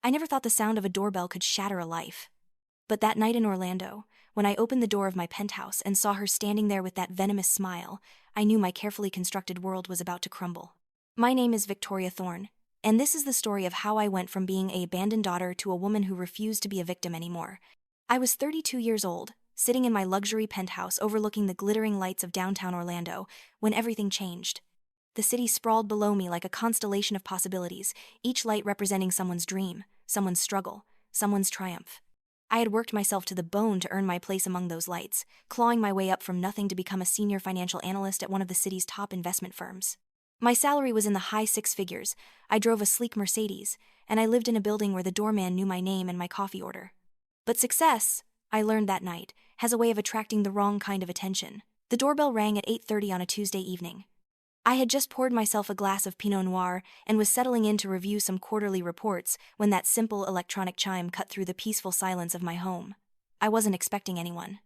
I never thought the sound of a doorbell could shatter a life. But that night in Orlando, when I opened the door of my penthouse and saw her standing there with that venomous smile, I knew my carefully constructed world was about to crumble. My name is Victoria Thorne, and this is the story of how I went from being an abandoned daughter to a woman who refused to be a victim anymore. I was 32 years old, sitting in my luxury penthouse overlooking the glittering lights of downtown Orlando, when everything changed. The city sprawled below me like a constellation of possibilities, each light representing someone's dream, someone's struggle, someone's triumph. I had worked myself to the bone to earn my place among those lights, clawing my way up from nothing to become a senior financial analyst at one of the city's top investment firms. My salary was in the high six figures, I drove a sleek Mercedes, and I lived in a building where the doorman knew my name and my coffee order. But success, I learned that night, has a way of attracting the wrong kind of attention. The doorbell rang at 8:30 on a Tuesday evening. I had just poured myself a glass of Pinot Noir and was settling in to review some quarterly reports when that simple electronic chime cut through the peaceful silence of my home. I wasn't expecting anyone.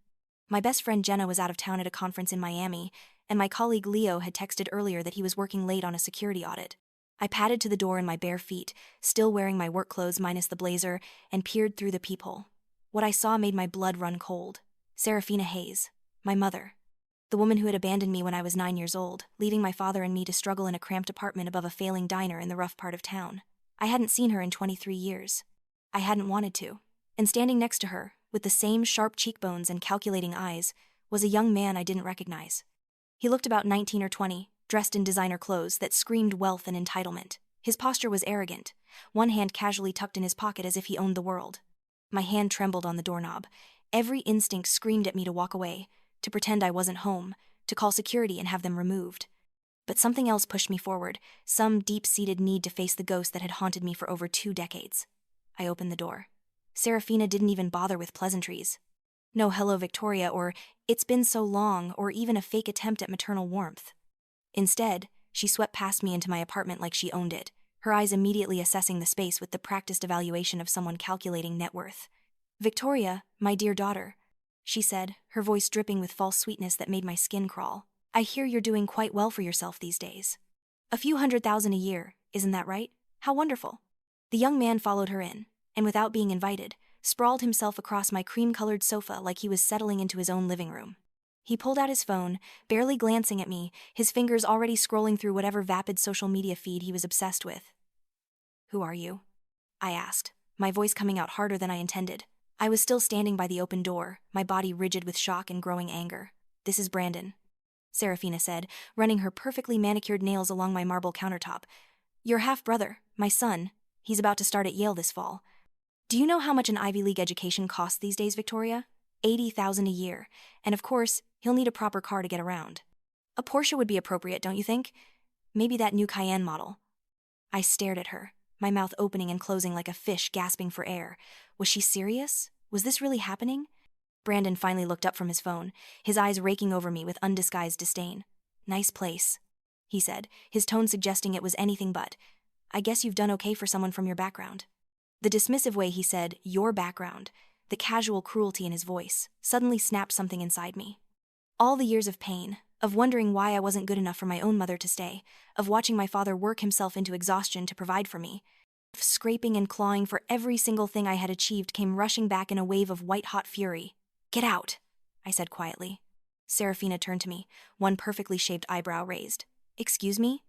My best friend Jenna was out of town at a conference in Miami, and my colleague Leo had texted earlier that he was working late on a security audit. I padded to the door in my bare feet, still wearing my work clothes minus the blazer, and peered through the peephole. What I saw made my blood run cold. Serafina Hayes, my mother. The woman who had abandoned me when I was 9 years old, leaving my father and me to struggle in a cramped apartment above a failing diner in the rough part of town. I hadn't seen her in 23 years. I hadn't wanted to. And standing next to her, with the same sharp cheekbones and calculating eyes, was a young man I didn't recognize. He looked about 19 or 20, dressed in designer clothes that screamed wealth and entitlement. His posture was arrogant, one hand casually tucked in his pocket as if he owned the world. My hand trembled on the doorknob. Every instinct screamed at me to walk away, to pretend I wasn't home, to call security and have them removed. But something else pushed me forward, some deep-seated need to face the ghost that had haunted me for over 2 decades. I opened the door. Serafina didn't even bother with pleasantries. No hello Victoria or it's been so long or even a fake attempt at maternal warmth. Instead, she swept past me into my apartment like she owned it, her eyes immediately assessing the space with the practiced evaluation of someone calculating net worth. "Victoria, my dear daughter," she said, her voice dripping with false sweetness that made my skin crawl. "I hear you're doing quite well for yourself these days. A few $100,000 a year, isn't that right? How wonderful." The young man followed her in, and without being invited, sprawled himself across my cream-colored sofa like he was settling into his own living room. He pulled out his phone, barely glancing at me, his fingers already scrolling through whatever vapid social media feed he was obsessed with. "Who are you?" I asked, my voice coming out harder than I intended. I was still standing by the open door, my body rigid with shock and growing anger. "This is Brandon," Serafina said, running her perfectly manicured nails along my marble countertop. "Your half-brother, my son. He's about to start at Yale this fall. Do you know how much an Ivy League education costs these days, Victoria? $80,000 a year, and of course, he'll need a proper car to get around. A Porsche would be appropriate, don't you think? Maybe that new Cayenne model." I stared at her, my mouth opening and closing like a fish gasping for air. Was she serious? Was this really happening? Brandon finally looked up from his phone, his eyes raking over me with undisguised disdain. "Nice place," he said, his tone suggesting it was anything but. "I guess you've done okay for someone from your background." The dismissive way he said, "your background," the casual cruelty in his voice, suddenly snapped something inside me. All the years of pain, of wondering why I wasn't good enough for my own mother to stay, of watching my father work himself into exhaustion to provide for me, of scraping and clawing for every single thing I had achieved came rushing back in a wave of white-hot fury. "Get out," I said quietly. Serafina turned to me, one perfectly shaped eyebrow raised. "Excuse me?"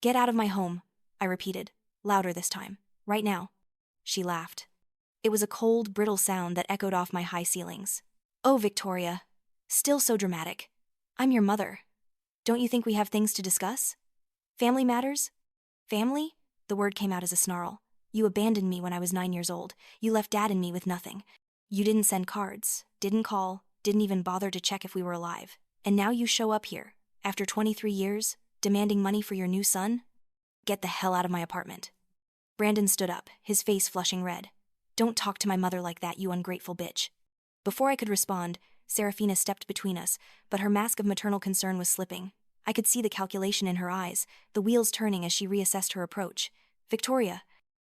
"Get out of my home," I repeated, louder this time. "Right now." She laughed. It was a cold, brittle sound that echoed off my high ceilings. "Oh, Victoria. Still so dramatic. I'm your mother. Don't you think we have things to discuss? Family matters?" "Family?" The word came out as a snarl. "You abandoned me when I was 9 years old. You left Dad and me with nothing. You didn't send cards, didn't call, didn't even bother to check if we were alive. And now you show up here, after 23 years, demanding money for your new son? Get the hell out of my apartment." Brandon stood up, his face flushing red. "Don't talk to my mother like that, you ungrateful bitch." Before I could respond, Serafina stepped between us, but her mask of maternal concern was slipping. I could see the calculation in her eyes, the wheels turning as she reassessed her approach. "Victoria,"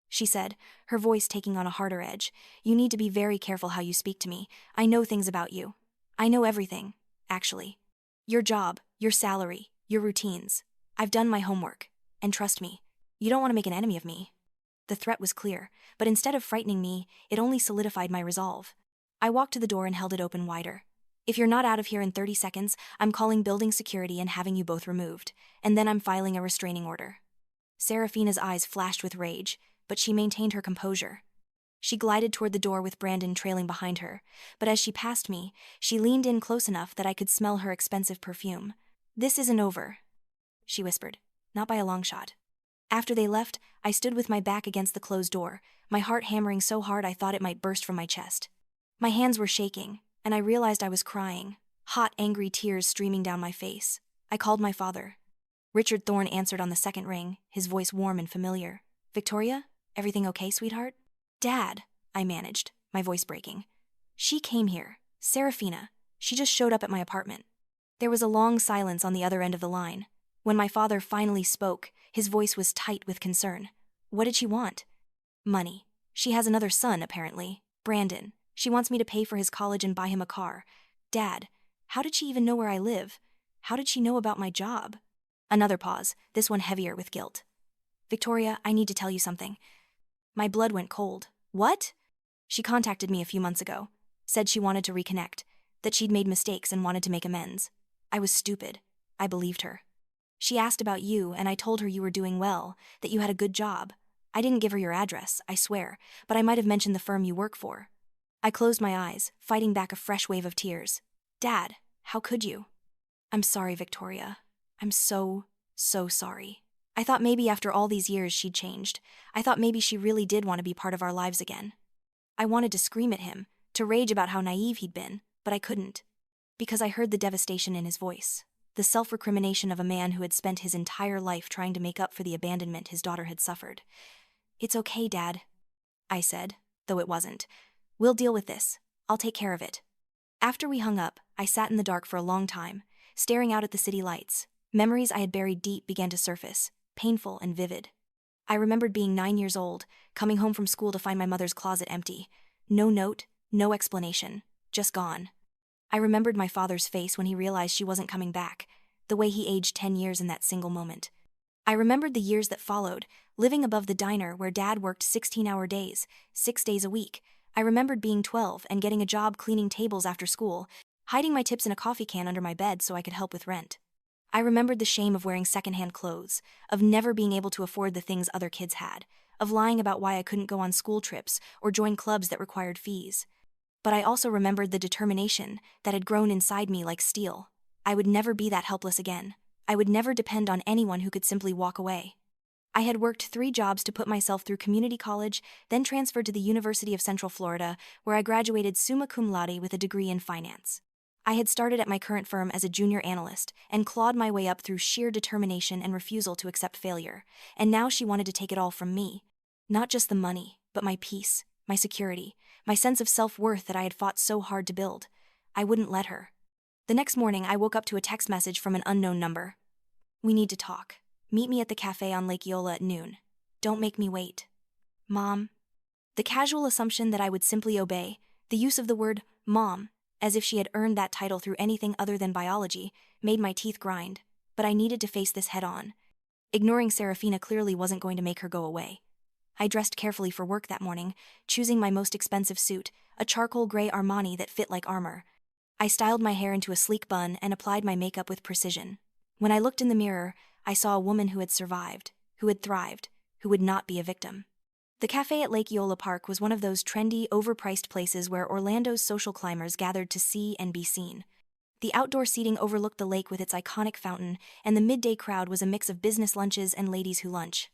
she said, her voice taking on a harder edge, "you need to be very careful how you speak to me. I know things about you. I know everything, actually. Your job, your salary, your routines. I've done my homework. And trust me, you don't want to make an enemy of me." The threat was clear, but instead of frightening me, it only solidified my resolve. I walked to the door and held it open wider. If you're not out of here in 30 seconds, I'm calling building security and having you both removed, and then I'm filing a restraining order. Serafina's eyes flashed with rage, but she maintained her composure. She glided toward the door with Brandon trailing behind her, but as she passed me, she leaned in close enough that I could smell her expensive perfume. "This isn't over," she whispered. "Not by a long shot." After they left, I stood with my back against the closed door, my heart hammering so hard I thought it might burst from my chest. My hands were shaking, and I realized I was crying, hot, angry tears streaming down my face. I called my father. Richard Thorne answered on the second ring, his voice warm and familiar. "Victoria, everything okay, sweetheart?" "Dad," I managed, my voice breaking. "She came here. Serafina. She just showed up at my apartment." There was a long silence on the other end of the line. When my father finally spoke, his voice was tight with concern. "What did she want?" "Money. She has another son, apparently. Brandon. She wants me to pay for his college and buy him a car." "Dad, how did she even know where I live? How did she know about my job?" Another pause, this one heavier with guilt. "Victoria, I need to tell you something." My blood went cold. "What?" "She contacted me a few months ago. Said she wanted to reconnect, that she'd made mistakes and wanted to make amends. I was stupid. I believed her. She asked about you, and I told her you were doing well, that you had a good job. I didn't give her your address, I swear, but I might have mentioned the firm you work for." I closed my eyes, fighting back a fresh wave of tears. "Dad, how could you?" "I'm sorry, Victoria. I'm so sorry. I thought maybe after all these years she'd changed. I thought maybe she really did want to be part of our lives again." I wanted to scream at him, to rage about how naive he'd been, but I couldn't. Because I heard the devastation in his voice, the self-recrimination of a man who had spent his entire life trying to make up for the abandonment his daughter had suffered. "It's okay, Dad," I said, though it wasn't. "We'll deal with this. I'll take care of it." After we hung up, I sat in the dark for a long time, staring out at the city lights. Memories I had buried deep began to surface, painful and vivid. I remembered being 9 years old, coming home from school to find my mother's closet empty. No note, no explanation, just gone. I remembered my father's face when he realized she wasn't coming back, the way he aged 10 years in that single moment. I remembered the years that followed, living above the diner where Dad worked 16-hour days, 6 days a week. I remembered being 12 and getting a job cleaning tables after school, hiding my tips in a coffee can under my bed so I could help with rent. I remembered the shame of wearing secondhand clothes, of never being able to afford the things other kids had, of lying about why I couldn't go on school trips or join clubs that required fees. But I also remembered the determination that had grown inside me like steel. I would never be that helpless again. I would never depend on anyone who could simply walk away. I had worked 3 jobs to put myself through community college, then transferred to the University of Central Florida, where I graduated summa cum laude with a degree in finance. I had started at my current firm as a junior analyst and clawed my way up through sheer determination and refusal to accept failure, and now she wanted to take it all from me. Not just the money, but my peace, my security, my sense of self-worth that I had fought so hard to build. I wouldn't let her. The next morning, I woke up to a text message from an unknown number. "We need to talk. Meet me at the cafe on Lake Eola at noon. Don't make me wait." "Mom." The casual assumption that I would simply obey, the use of the word "mom," as if she had earned that title through anything other than biology, made my teeth grind. But I needed to face this head-on. Ignoring Serafina clearly wasn't going to make her go away. I dressed carefully for work that morning, choosing my most expensive suit, a charcoal gray Armani that fit like armor. I styled my hair into a sleek bun and applied my makeup with precision. When I looked in the mirror, I saw a woman who had survived, who had thrived, who would not be a victim. The cafe at Lake Eola Park was one of those trendy, overpriced places where Orlando's social climbers gathered to see and be seen. The outdoor seating overlooked the lake with its iconic fountain, and the midday crowd was a mix of business lunches and ladies who lunch.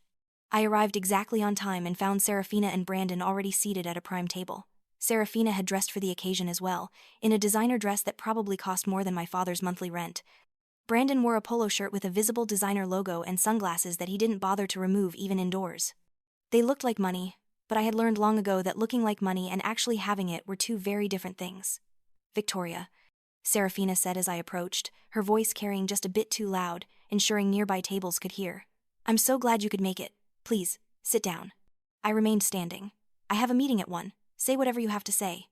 I arrived exactly on time and found Serafina and Brandon already seated at a prime table. Serafina had dressed for the occasion as well, in a designer dress that probably cost more than my father's monthly rent. Brandon wore a polo shirt with a visible designer logo and sunglasses that he didn't bother to remove even indoors. They looked like money, but I had learned long ago that looking like money and actually having it were two very different things. "Victoria," Serafina said as I approached, her voice carrying just a bit too loud, ensuring nearby tables could hear. "I'm so glad you could make it. Please, sit down." I remained standing. "I have a meeting at 1. Say whatever you have to say."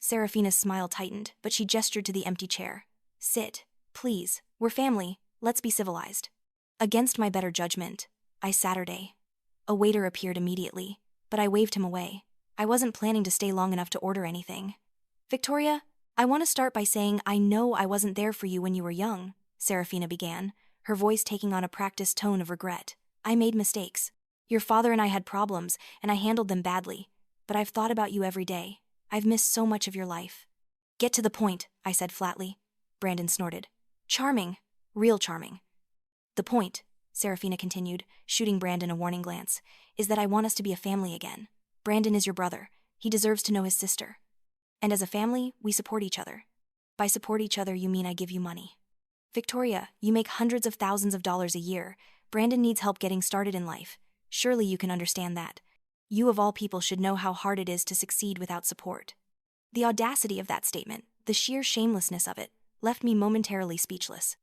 Serafina's smile tightened, but she gestured to the empty chair. "Sit, please. We're family. Let's be civilized." Against my better judgment, I Saturday. A waiter appeared immediately, but I waved him away. I wasn't planning to stay long enough to order anything. Victoria, I want to start by saying I know I wasn't there for you when you were young, Serafina began, her voice taking on a practiced tone of regret. I made mistakes. Your father and I had problems, and I handled them badly. But I've thought about you every day. I've missed so much of your life. Get to the point, I said flatly. Brandon snorted. Charming. Real charming. The point, Serafina continued, shooting Brandon a warning glance, is that I want us to be a family again. Brandon is your brother. He deserves to know his sister. And as a family, we support each other. By support each other, you mean I give you money. Victoria, you make hundreds of thousands of dollars a year. Brandon needs help getting started in life. Surely you can understand that. You of all people should know how hard it is to succeed without support. The audacity of that statement, the sheer shamelessness of it, left me momentarily speechless.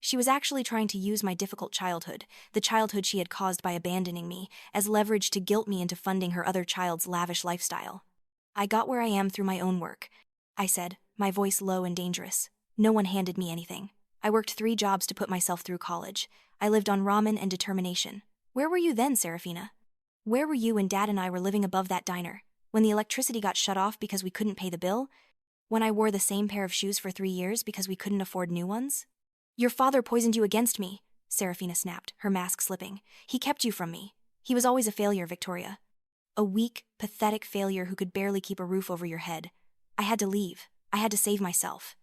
She was actually trying to use my difficult childhood, the childhood she had caused by abandoning me, as leverage to guilt me into funding her other child's lavish lifestyle. I got where I am through my own work, I said, my voice low and dangerous. No one handed me anything. I worked 3 jobs to put myself through college. I lived on ramen and determination. Where were you then, Serafina? Where were you when Dad and I were living above that diner? When the electricity got shut off because we couldn't pay the bill? When I wore the same pair of shoes for 3 years because we couldn't afford new ones? Your father poisoned you against me, Serafina snapped, her mask slipping. He kept you from me. He was always a failure, Victoria. A weak, pathetic failure who could barely keep a roof over your head. I had to leave. I had to save myself.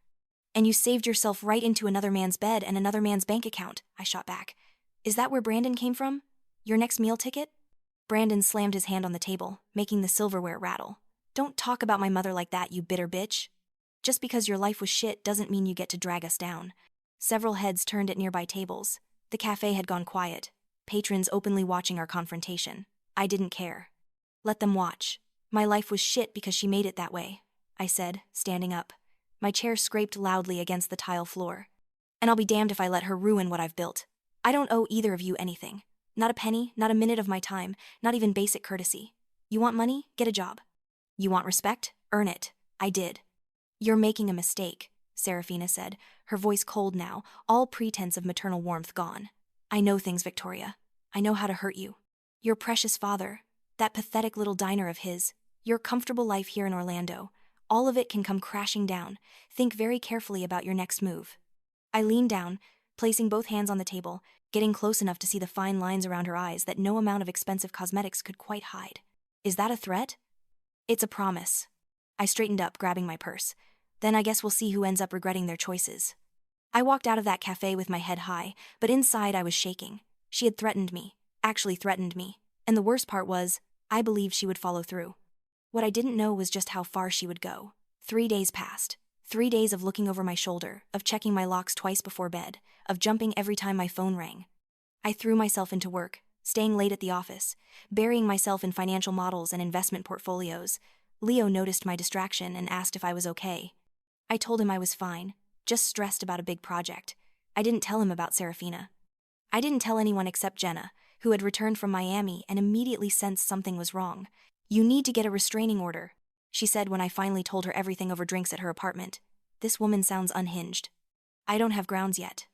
And you saved yourself right into another man's bed and another man's bank account, I shot back. Is that where Brandon came from? Your next meal ticket? Brandon slammed his hand on the table, making the silverware rattle. Don't talk about my mother like that, you bitter bitch. Just because your life was shit doesn't mean you get to drag us down. Several heads turned at nearby tables. The cafe had gone quiet, patrons openly watching our confrontation. I didn't care. Let them watch. My life was shit because she made it that way, I said, standing up. My chair scraped loudly against the tile floor. And I'll be damned if I let her ruin what I've built. I don't owe either of you anything. Not a penny, not a minute of my time, not even basic courtesy. You want money? Get a job. You want respect? Earn it. I did. You're making a mistake, Serafina said, her voice cold now, all pretense of maternal warmth gone. I know things, Victoria. I know how to hurt you. Your precious father, that pathetic little diner of his, your comfortable life here in Orlando, all of it can come crashing down. Think very carefully about your next move. I leaned down, placing both hands on the table, getting close enough to see the fine lines around her eyes that no amount of expensive cosmetics could quite hide. Is that a threat? It's a promise. I straightened up, grabbing my purse. Then I guess we'll see who ends up regretting their choices. I walked out of that cafe with my head high, but inside I was shaking. She had threatened me, actually threatened me. And the worst part was, I believed she would follow through. What I didn't know was just how far she would go. 3 days passed. 3 days of looking over my shoulder, of checking my locks twice before bed, of jumping every time my phone rang. I threw myself into work, staying late at the office, burying myself in financial models and investment portfolios. Leo noticed my distraction and asked if I was okay. I told him I was fine, just stressed about a big project. I didn't tell him about Serafina. I didn't tell anyone except Jenna, who had returned from Miami and immediately sensed something was wrong. You need to get a restraining order, she said when I finally told her everything over drinks at her apartment. This woman sounds unhinged. I don't have grounds yet,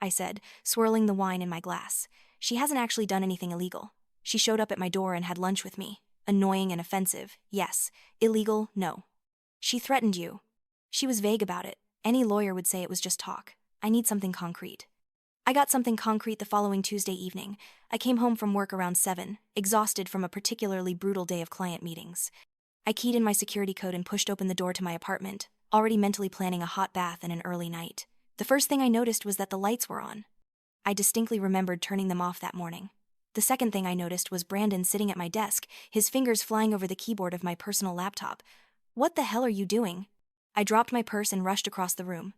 I said, swirling the wine in my glass. She hasn't actually done anything illegal. She showed up at my door and had lunch with me. Annoying and offensive, yes. Illegal, no. She threatened you. She was vague about it. Any lawyer would say it was just talk. I need something concrete. I got something concrete the following Tuesday evening. I came home from work around 7, exhausted from a particularly brutal day of client meetings. I keyed in my security code and pushed open the door to my apartment, already mentally planning a hot bath and an early night. The first thing I noticed was that the lights were on. I distinctly remembered turning them off that morning. The second thing I noticed was Brandon sitting at my desk, his fingers flying over the keyboard of my personal laptop. What the hell are you doing? I dropped my purse and rushed across the room.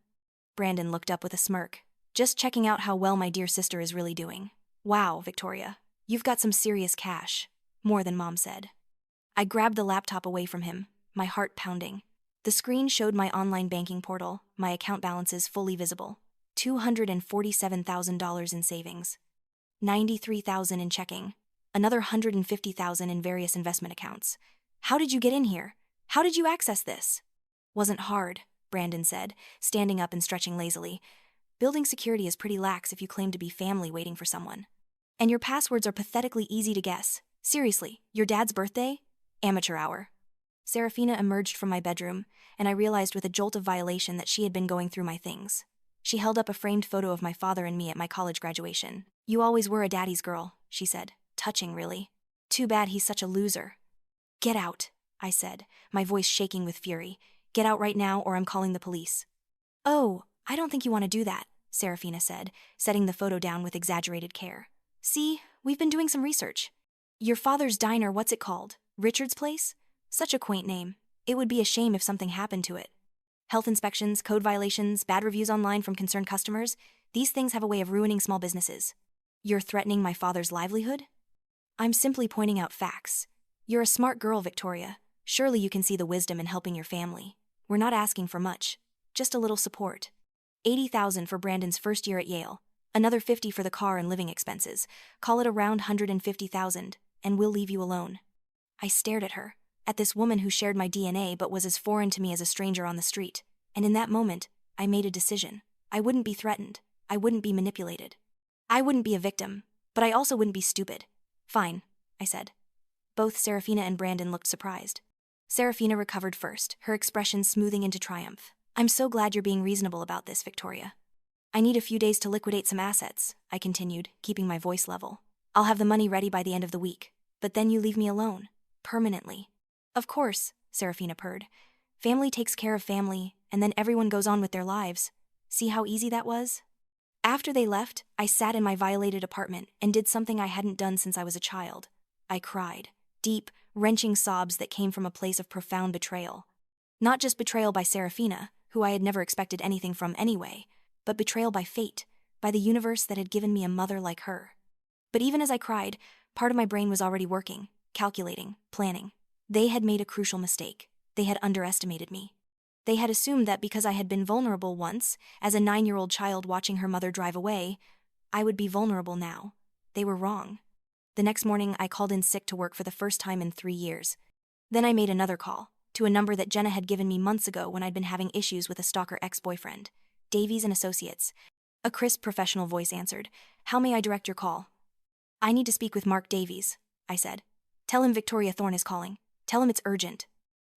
Brandon looked up with a smirk. Just checking out how well my dear sister is really doing. Wow, Victoria, you've got some serious cash. More than Mom said. I grabbed the laptop away from him, my heart pounding. The screen showed my online banking portal, my account balances fully visible. $247,000 in savings. $93,000 in checking. Another $150,000 in various investment accounts. How did you get in here? How did you access this? Wasn't hard, Brandon said, standing up and stretching lazily. Building security is pretty lax if you claim to be family waiting for someone. And your passwords are pathetically easy to guess. Seriously, your dad's birthday? Amateur hour. Serafina emerged from my bedroom, and I realized with a jolt of violation that she had been going through my things. She held up a framed photo of my father and me at my college graduation. You always were a daddy's girl, she said. Touching, really. Too bad he's such a loser. Get out, I said, my voice shaking with fury. Get out right now or I'm calling the police. Oh, I don't think you want to do that, Serafina said, setting the photo down with exaggerated care. See, we've been doing some research. Your father's diner, what's it called? Richard's Place? Such a quaint name. It would be a shame if something happened to it. Health inspections, code violations, bad reviews online from concerned customers, these things have a way of ruining small businesses. You're threatening my father's livelihood? I'm simply pointing out facts. You're a smart girl, Victoria. Surely you can see the wisdom in helping your family. We're not asking for much. Just a little support. $80,000 for Brandon's first year at Yale. Another $50,000 for the car and living expenses. Call it around $150,000, and we'll leave you alone. I stared at her, at this woman who shared my DNA but was as foreign to me as a stranger on the street. And in that moment, I made a decision. I wouldn't be threatened. I wouldn't be manipulated. I wouldn't be a victim, but I also wouldn't be stupid. Fine, I said. Both Serafina and Brandon looked surprised. Serafina recovered first, her expression smoothing into triumph. I'm so glad you're being reasonable about this, Victoria. I need a few days to liquidate some assets, I continued, keeping my voice level. I'll have the money ready by the end of the week, but then you leave me alone. Permanently. Of course, Serafina purred. Family takes care of family, and then everyone goes on with their lives. See how easy that was? After they left, I sat in my violated apartment and did something I hadn't done since I was a child. I cried. Deep, wrenching sobs that came from a place of profound betrayal. Not just betrayal by Serafina, who I had never expected anything from anyway, but betrayal by fate, by the universe that had given me a mother like her. But even as I cried, part of my brain was already working, calculating, planning. They had made a crucial mistake. They had underestimated me. They had assumed that because I had been vulnerable once, as a 9-year-old child watching her mother drive away, I would be vulnerable now. They were wrong. The next morning, I called in sick to work for the first time in 3 years. Then I made another call, to a number that Jenna had given me months ago when I'd been having issues with a stalker ex-boyfriend. Davies and Associates. A crisp professional voice answered. How may I direct your call? I need to speak with Mark Davies, I said. Tell him Victoria Thorne is calling. Tell him it's urgent.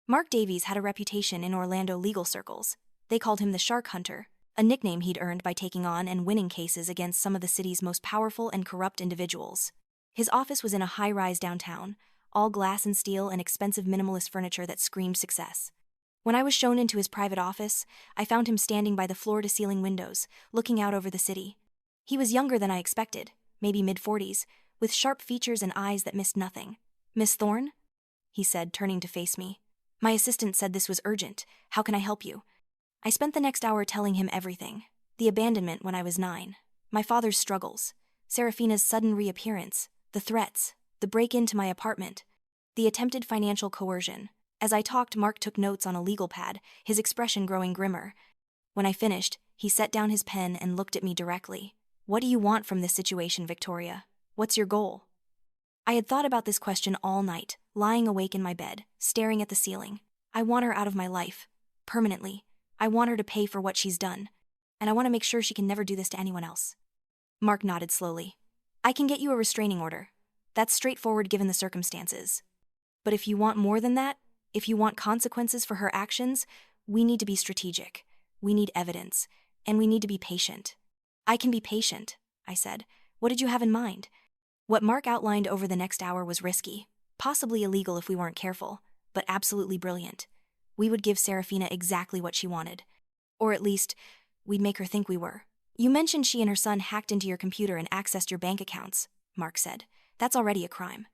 Mark Davies had a reputation in Orlando legal circles. They called him the Shark Hunter, a nickname he'd earned by taking on and winning cases against some of the city's most powerful and corrupt individuals. His office was in a high-rise downtown, all glass and steel and expensive minimalist furniture that screamed success. When I was shown into his private office, I found him standing by the floor-to-ceiling windows, looking out over the city. He was younger than I expected, maybe mid-40s, with sharp features and eyes that missed nothing. Miss Thorne? He said, turning to face me. My assistant said this was urgent. How can I help you? I spent the next hour telling him everything. The abandonment when I was 9. My father's struggles. Serafina's sudden reappearance. The threats. The break into my apartment. The attempted financial coercion. As I talked, Mark took notes on a legal pad, his expression growing grimmer. When I finished, he set down his pen and looked at me directly. What do you want from this situation, Victoria? What's your goal? I had thought about this question all night, lying awake in my bed, staring at the ceiling. I want her out of my life. Permanently. I want her to pay for what she's done. And I want to make sure she can never do this to anyone else. Mark nodded slowly. I can get you a restraining order. That's straightforward given the circumstances. But if you want more than that, if you want consequences for her actions, we need to be strategic. We need evidence. And we need to be patient. I can be patient, I said. What did you have in mind? What Mark outlined over the next hour was risky, possibly illegal if we weren't careful, but absolutely brilliant. We would give Serafina exactly what she wanted. Or at least, we'd make her think we were. You mentioned she and her son hacked into your computer and accessed your bank accounts, Mark said. That's already a crime.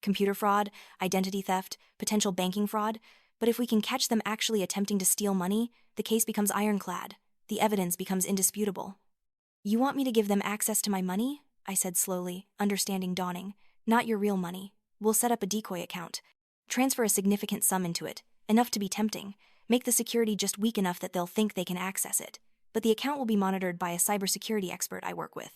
Computer fraud, identity theft, potential banking fraud. But if we can catch them actually attempting to steal money, the case becomes ironclad. The evidence becomes indisputable. You want me to give them access to my money? I said slowly, understanding dawning. Not your real money. We'll set up a decoy account. Transfer a significant sum into it, enough to be tempting. Make the security just weak enough that they'll think they can access it. But the account will be monitored by a cybersecurity expert I work with.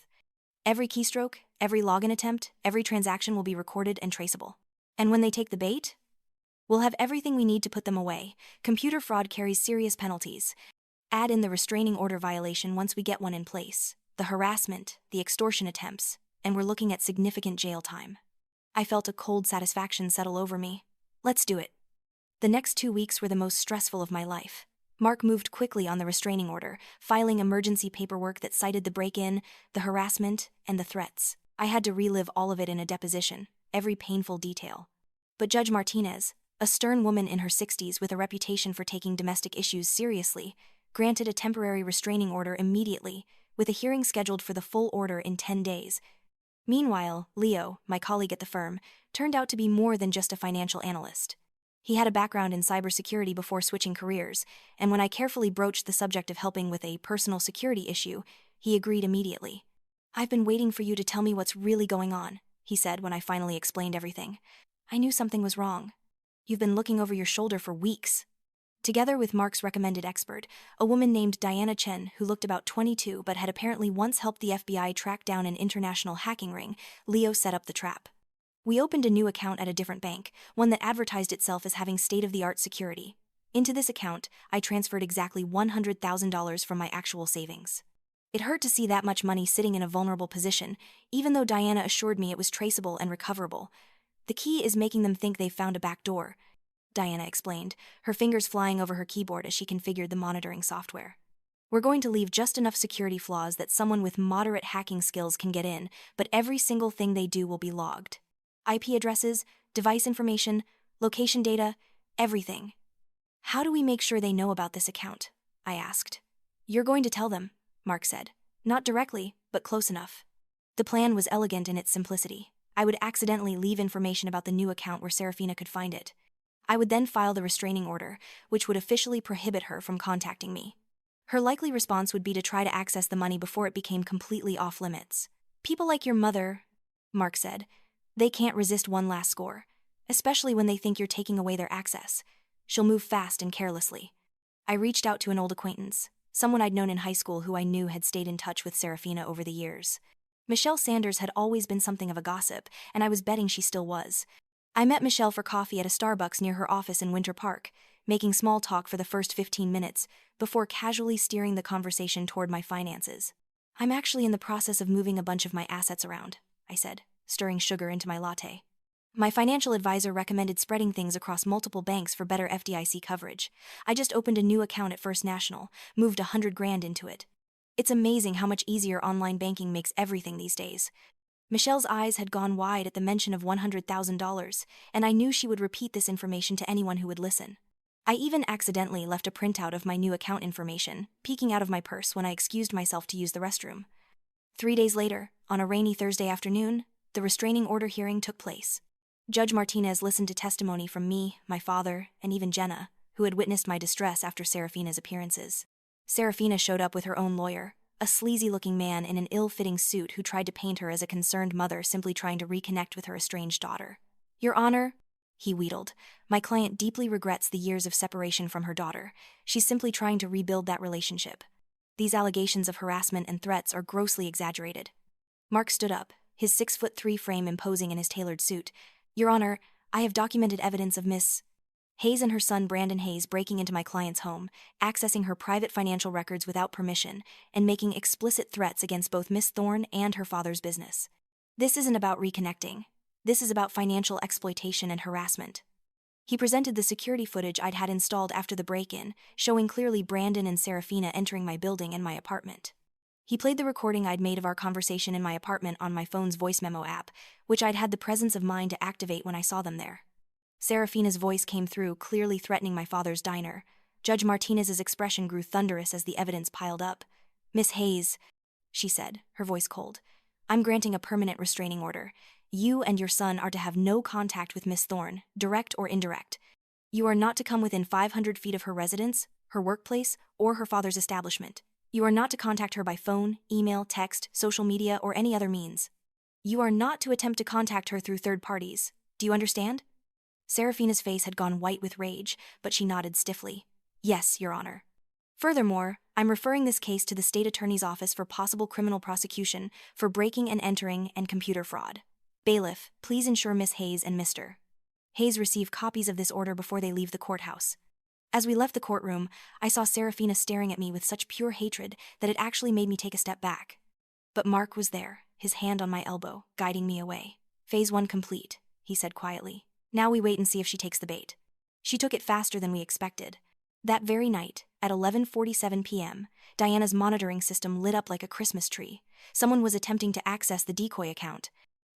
Every keystroke, every login attempt, every transaction will be recorded and traceable. And when they take the bait, we'll have everything we need to put them away. Computer fraud carries serious penalties. Add in the restraining order violation once we get one in place, the harassment, the extortion attempts, and we're looking at significant jail time. I felt a cold satisfaction settle over me. Let's do it. The next 2 weeks were the most stressful of my life. Mark moved quickly on the restraining order, filing emergency paperwork that cited the break-in, the harassment, and the threats. I had to relive all of it in a deposition, every painful detail. But Judge Martinez, a stern woman in her 60s with a reputation for taking domestic issues seriously, granted a temporary restraining order immediately, with a hearing scheduled for the full order in 10 days. Meanwhile, Leo, my colleague at the firm, turned out to be more than just a financial analyst. He had a background in cybersecurity before switching careers, and when I carefully broached the subject of helping with a personal security issue, he agreed immediately. "I've been waiting for you to tell me what's really going on," he said when I finally explained everything. "I knew something was wrong. You've been looking over your shoulder for weeks." Together with Mark's recommended expert, a woman named Diana Chen, who looked about 22 but had apparently once helped the FBI track down an international hacking ring, Leo set up the trap. We opened a new account at a different bank, one that advertised itself as having state-of-the-art security. Into this account, I transferred exactly $100,000 from my actual savings. It hurt to see that much money sitting in a vulnerable position, even though Diana assured me it was traceable and recoverable. "The key is making them think they've found a back door," Diana explained, her fingers flying over her keyboard as she configured the monitoring software. "We're going to leave just enough security flaws that someone with moderate hacking skills can get in, but every single thing they do will be logged. IP addresses, device information, location data, everything." "How do we make sure they know about this account?" I asked. "You're going to tell them," Mark said. "Not directly, but close enough." The plan was elegant in its simplicity. I would accidentally leave information about the new account where Serafina could find it. I would then file the restraining order, which would officially prohibit her from contacting me. Her likely response would be to try to access the money before it became completely off-limits. "People like your mother," Mark said, "they can't resist one last score, especially when they think you're taking away their access. She'll move fast and carelessly." I reached out to an old acquaintance, someone I'd known in high school who I knew had stayed in touch with Serafina over the years. Michelle Sanders had always been something of a gossip, and I was betting she still was. I met Michelle for coffee at a Starbucks near her office in Winter Park, making small talk for the first 15 minutes, before casually steering the conversation toward my finances. "I'm actually in the process of moving a bunch of my assets around," I said, stirring sugar into my latte. "My financial advisor recommended spreading things across multiple banks for better FDIC coverage. I just opened a new account at First National, moved $100,000 into it. It's amazing how much easier online banking makes everything these days." Michelle's eyes had gone wide at the mention of $100,000, and I knew she would repeat this information to anyone who would listen. I even accidentally left a printout of my new account information, peeking out of my purse when I excused myself to use the restroom. 3 days later, on a rainy Thursday afternoon, the restraining order hearing took place. Judge Martinez listened to testimony from me, my father, and even Jenna, who had witnessed my distress after Serafina's appearances. Serafina showed up with her own lawyer, a sleazy-looking man in an ill-fitting suit who tried to paint her as a concerned mother simply trying to reconnect with her estranged daughter. "Your Honor," he wheedled, "my client deeply regrets the years of separation from her daughter. She's simply trying to rebuild that relationship. These allegations of harassment and threats are grossly exaggerated." Mark stood up, his 6'3" frame imposing in his tailored suit. "Your Honor, I have documented evidence of Miss Hayes and her son Brandon Hayes breaking into my client's home, accessing her private financial records without permission, and making explicit threats against both Miss Thorne and her father's business. This isn't about reconnecting. This is about financial exploitation and harassment." He presented the security footage I'd had installed after the break-in, showing clearly Brandon and Serafina entering my building and my apartment. He played the recording I'd made of our conversation in my apartment on my phone's voice memo app, which I'd had the presence of mind to activate when I saw them there. Serafina's voice came through, clearly threatening my father's diner. Judge Martinez's expression grew thunderous as the evidence piled up. "Miss Hayes," she said, her voice cold, "I'm granting a permanent restraining order. You and your son are to have no contact with Miss Thorne, direct or indirect. You are not to come within 500 feet of her residence, her workplace, or her father's establishment. You are not to contact her by phone, email, text, social media, or any other means. You are not to attempt to contact her through third parties. Do you understand?" Serafina's face had gone white with rage, but she nodded stiffly. "Yes, Your Honor. Furthermore, I'm referring this case to the State Attorney's Office for possible criminal prosecution for breaking and entering and computer fraud. Bailiff, please ensure Miss Hayes and Mr. Hayes receive copies of this order before they leave the courthouse." As we left the courtroom, I saw Serafina staring at me with such pure hatred that it actually made me take a step back. But Mark was there, his hand on my elbow, guiding me away. Phase 1 complete. he said quietly. Now we wait and see if she takes the bait. She took it faster than we expected. That very night, at 11:47 p.m., Diana's monitoring system lit up like a Christmas tree. Someone was attempting to access the decoy account.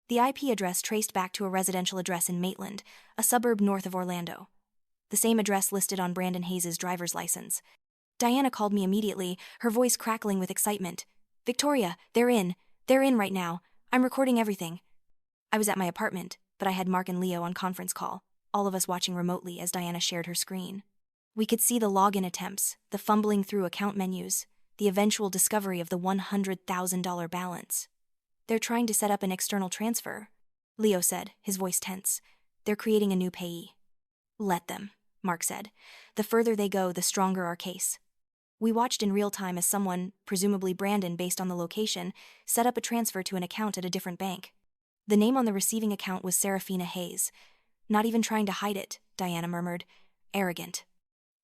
The IP address traced back to a residential address in Maitland, a suburb north of Orlando. The same address listed on Brandon Hayes' driver's license. Diana called me immediately, her voice crackling with excitement. "Victoria, they're in right now. I'm recording everything." I was at my apartment, but I had Mark and Leo on conference call, all of us watching remotely as Diana shared her screen. We could see the login attempts, the fumbling through account menus, the eventual discovery of the $100,000 balance. "They're trying to set up an external transfer," Leo said, his voice tense. "They're creating a new payee." "Let them," Mark said. "The further they go, the stronger our case." We watched in real time as someone, presumably Brandon based on the location, set up a transfer to an account at a different bank. The name on the receiving account was Serafina Hayes. "Not even trying to hide it," Diana murmured. "Arrogant."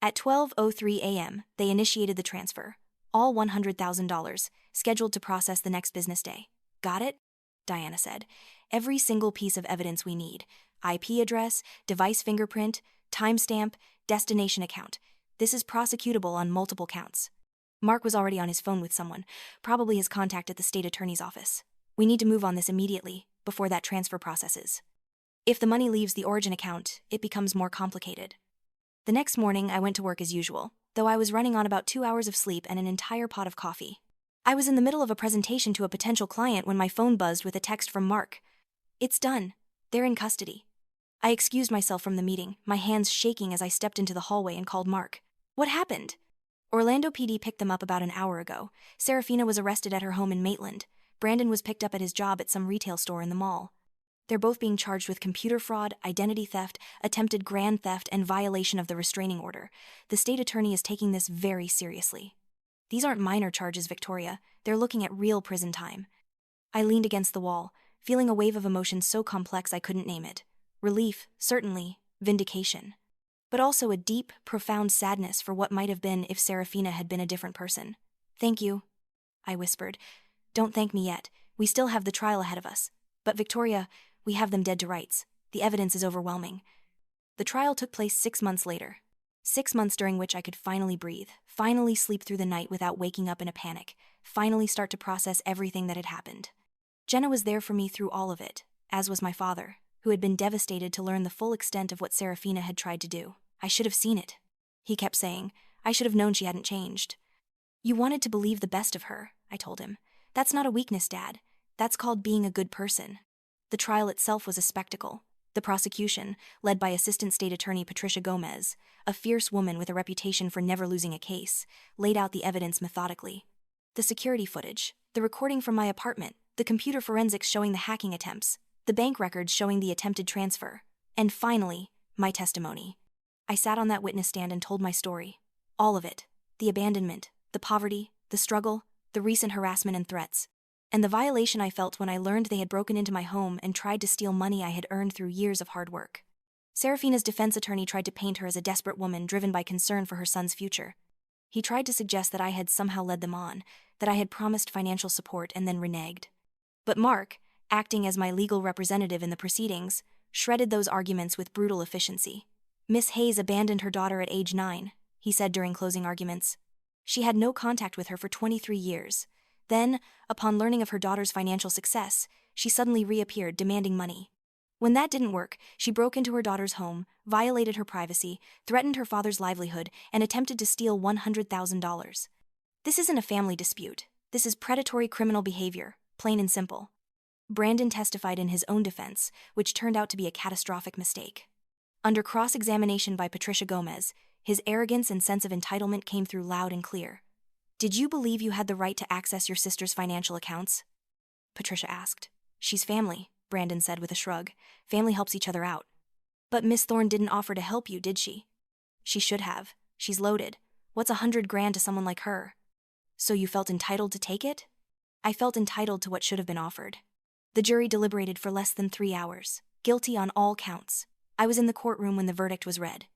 At 12:03 a.m., they initiated the transfer. All $100,000, scheduled to process the next business day. "Got it?" Diana said. "Every single piece of evidence we need. IP address, device fingerprint, timestamp, destination account. This is prosecutable on multiple counts." Mark was already on his phone with someone, probably his contact at the state attorney's office. "We need to move on this immediately, before that transfer processes. If the money leaves the origin account, it becomes more complicated." The next morning, I went to work as usual, though I was running on about 2 hours of sleep and an entire pot of coffee. I was in the middle of a presentation to a potential client when my phone buzzed with a text from Mark. "It's done. They're in custody." I excused myself from the meeting, my hands shaking as I stepped into the hallway and called Mark. "What happened?" "Orlando PD picked them up about an hour ago. Serafina was arrested at her home in Maitland. Brandon was picked up at his job at some retail store in the mall. They're both being charged with computer fraud, identity theft, attempted grand theft, and violation of the restraining order. The state attorney is taking this very seriously." "These aren't minor charges, Victoria. They're looking at real prison time." I leaned against the wall, feeling a wave of emotion so complex I couldn't name it. Relief, certainly, vindication. But also a deep, profound sadness for what might have been if Serafina had been a different person. "Thank you," I whispered. "Don't thank me yet. We still have the trial ahead of us. But Victoria, we have them dead to rights. The evidence is overwhelming." The trial took place 6 months later. 6 months during which I could finally breathe, finally sleep through the night without waking up in a panic, finally start to process everything that had happened. Jenna was there for me through all of it, as was my father, who had been devastated to learn the full extent of what Serafina had tried to do. "I should have seen it," he kept saying. "I should have known she hadn't changed." "You wanted to believe the best of her," I told him. "That's not a weakness, Dad. That's called being a good person." The trial itself was a spectacle. The prosecution, led by Assistant State Attorney Patricia Gomez, a fierce woman with a reputation for never losing a case, laid out the evidence methodically. The security footage, the recording from my apartment, the computer forensics showing the hacking attempts, the bank records showing the attempted transfer, and finally, my testimony. I sat on that witness stand and told my story. All of it. The abandonment, the poverty, the struggle, the recent harassment and threats. And the violation I felt when I learned they had broken into my home and tried to steal money I had earned through years of hard work. Serafina's defense attorney tried to paint her as a desperate woman driven by concern for her son's future. He tried to suggest that I had somehow led them on, that I had promised financial support and then reneged. But Mark, acting as my legal representative in the proceedings, shredded those arguments with brutal efficiency. "Miss Hayes abandoned her daughter at age 9, he said during closing arguments. She had no contact with her for 23 years. Then, upon learning of her daughter's financial success, she suddenly reappeared demanding money. When that didn't work, she broke into her daughter's home, violated her privacy, threatened her father's livelihood, and attempted to steal $100,000. This isn't a family dispute. This is predatory criminal behavior, plain and simple." Brandon testified in his own defense, which turned out to be a catastrophic mistake. Under cross-examination by Patricia Gomez, his arrogance and sense of entitlement came through loud and clear. "Did you believe you had the right to access your sister's financial accounts?" Patricia asked. "She's family," Brandon said with a shrug. "Family helps each other out." "But Miss Thorne didn't offer to help you, did she?" "She should have. She's loaded. What's $100,000 to someone like her?" "So you felt entitled to take it?" "I felt entitled to what should have been offered." The jury deliberated for less than 3 hours, guilty on all counts. I was in the courtroom when the verdict was read.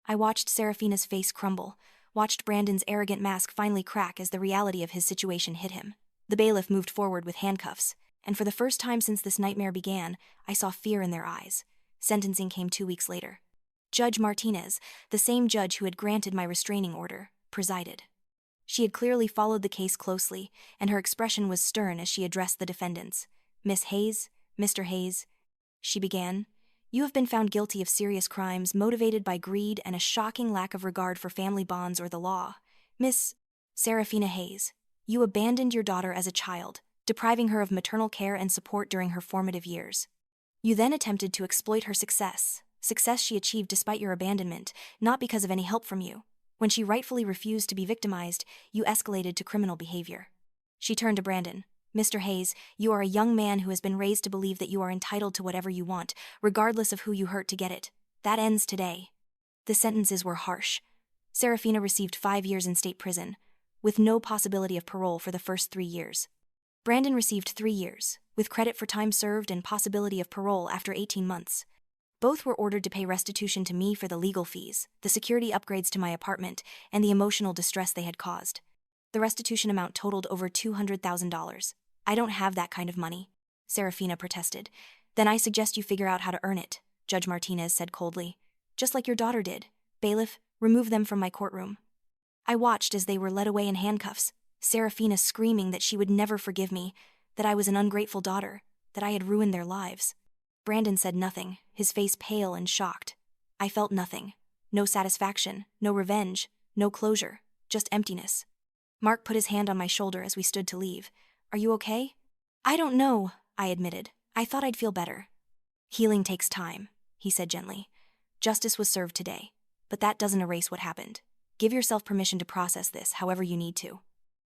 I watched Serafina's face crumble, watched Brandon's arrogant mask finally crack as the reality of his situation hit him. The bailiff moved forward with handcuffs, and for the first time since this nightmare began, I saw fear in their eyes. Sentencing came 2 weeks later. Judge Martinez, the same judge who had granted my restraining order, presided. She had clearly followed the case closely, and her expression was stern as she addressed the defendants. "Miss Hayes, Mr. Hayes," she began, "you have been found guilty of serious crimes motivated by greed and a shocking lack of regard for family bonds or the law. Miss Serafina Hayes, you abandoned your daughter as a child, depriving her of maternal care and support during her formative years. You then attempted to exploit her success she achieved despite your abandonment, not because of any help from you. When she rightfully refused to be victimized, you escalated to criminal behavior." She turned to Brandon. "Mr. Hayes, you are a young man who has been raised to believe that you are entitled to whatever you want, regardless of who you hurt to get it. That ends today." The sentences were harsh. Serafina received 5 years in state prison, with no possibility of parole for the first 3 years. Brandon received 3 years, with credit for time served and possibility of parole after 18 months. Both were ordered to pay restitution to me for the legal fees, the security upgrades to my apartment, and the emotional distress they had caused. The restitution amount totaled over $200,000. "I don't have that kind of money," Serafina protested. "Then I suggest you figure out how to earn it," Judge Martinez said coldly. "Just like your daughter did. Bailiff, remove them from my courtroom." I watched as they were led away in handcuffs, Serafina screaming that she would never forgive me, that I was an ungrateful daughter, that I had ruined their lives. Brandon said nothing, his face pale and shocked. I felt nothing. No satisfaction, no revenge, no closure, just emptiness. Mark put his hand on my shoulder as we stood to leave. "Are you okay?" "I don't know," I admitted. "I thought I'd feel better." "Healing takes time," he said gently. "Justice was served today, but that doesn't erase what happened. Give yourself permission to process this however you need to."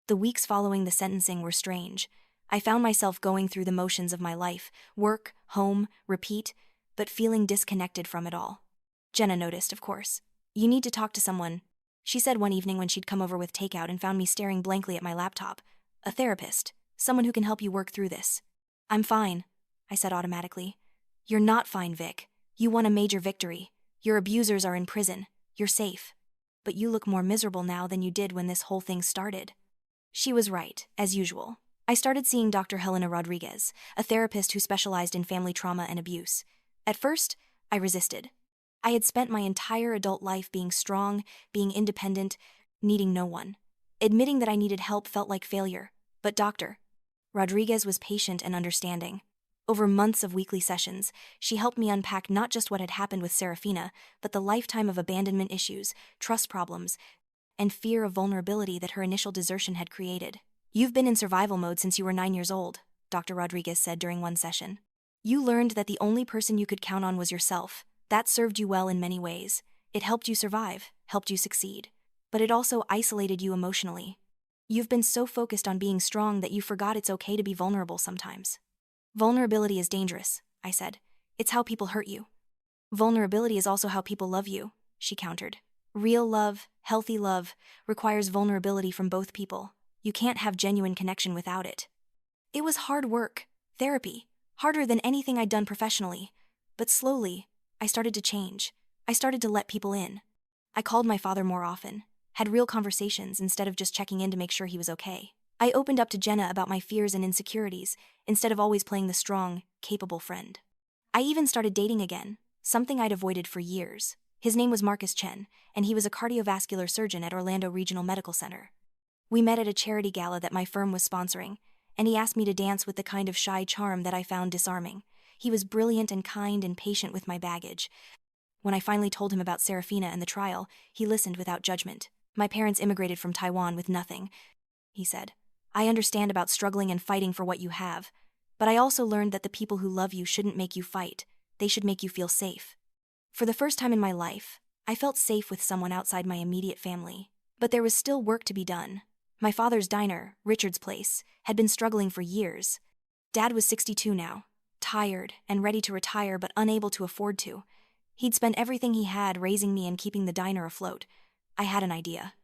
The weeks following the sentencing were strange. I found myself going through the motions of my life, work, home, repeat, but feeling disconnected from it all. Jenna noticed, of course. "You need to talk to someone," she said one evening when she'd come over with takeout and found me staring blankly at my laptop. "A therapist, someone who can help you work through this." "I'm fine," I said automatically. "You're not fine, Vic. You won a major victory. Your abusers are in prison. You're safe. But you look more miserable now than you did when this whole thing started." She was right, as usual. I started seeing Dr. Helena Rodriguez, a therapist who specialized in family trauma and abuse. At first, I resisted. I had spent my entire adult life being strong, being independent, needing no one. Admitting that I needed help felt like failure. But Dr. Rodriguez was patient and understanding. Over months of weekly sessions, she helped me unpack not just what had happened with Serafina, but the lifetime of abandonment issues, trust problems, and fear of vulnerability that her initial desertion had created. "You've been in survival mode since you were 9 years old," Dr. Rodriguez said during one session. "You learned that the only person you could count on was yourself. That served you well in many ways. It helped you survive, helped you succeed. But it also isolated you emotionally. You've been so focused on being strong that you forgot it's okay to be vulnerable sometimes." "Vulnerability is dangerous," I said. "It's how people hurt you." "Vulnerability is also how people love you," she countered. "Real love, healthy love, requires vulnerability from both people. You can't have genuine connection without it." It was hard work, therapy, harder than anything I'd done professionally. But slowly, I started to change. I started to let people in. I called my father more often, had real conversations instead of just checking in to make sure he was okay. I opened up to Jenna about my fears and insecurities, instead of always playing the strong, capable friend. I even started dating again, something I'd avoided for years. His name was Marcus Chen, and he was a cardiovascular surgeon at Orlando Regional Medical Center. We met at a charity gala that my firm was sponsoring, and he asked me to dance with the kind of shy charm that I found disarming. He was brilliant and kind and patient with my baggage. When I finally told him about Serafina and the trial, he listened without judgment. "My parents immigrated from Taiwan with nothing," he said. "I understand about struggling and fighting for what you have, but I also learned that the people who love you shouldn't make you fight. They should make you feel safe." For the first time in my life, I felt safe with someone outside my immediate family. But there was still work to be done. My father's diner, Richard's Place, had been struggling for years. Dad was 62 now, tired and ready to retire but unable to afford to. He'd spent everything he had raising me and keeping the diner afloat. I had an idea.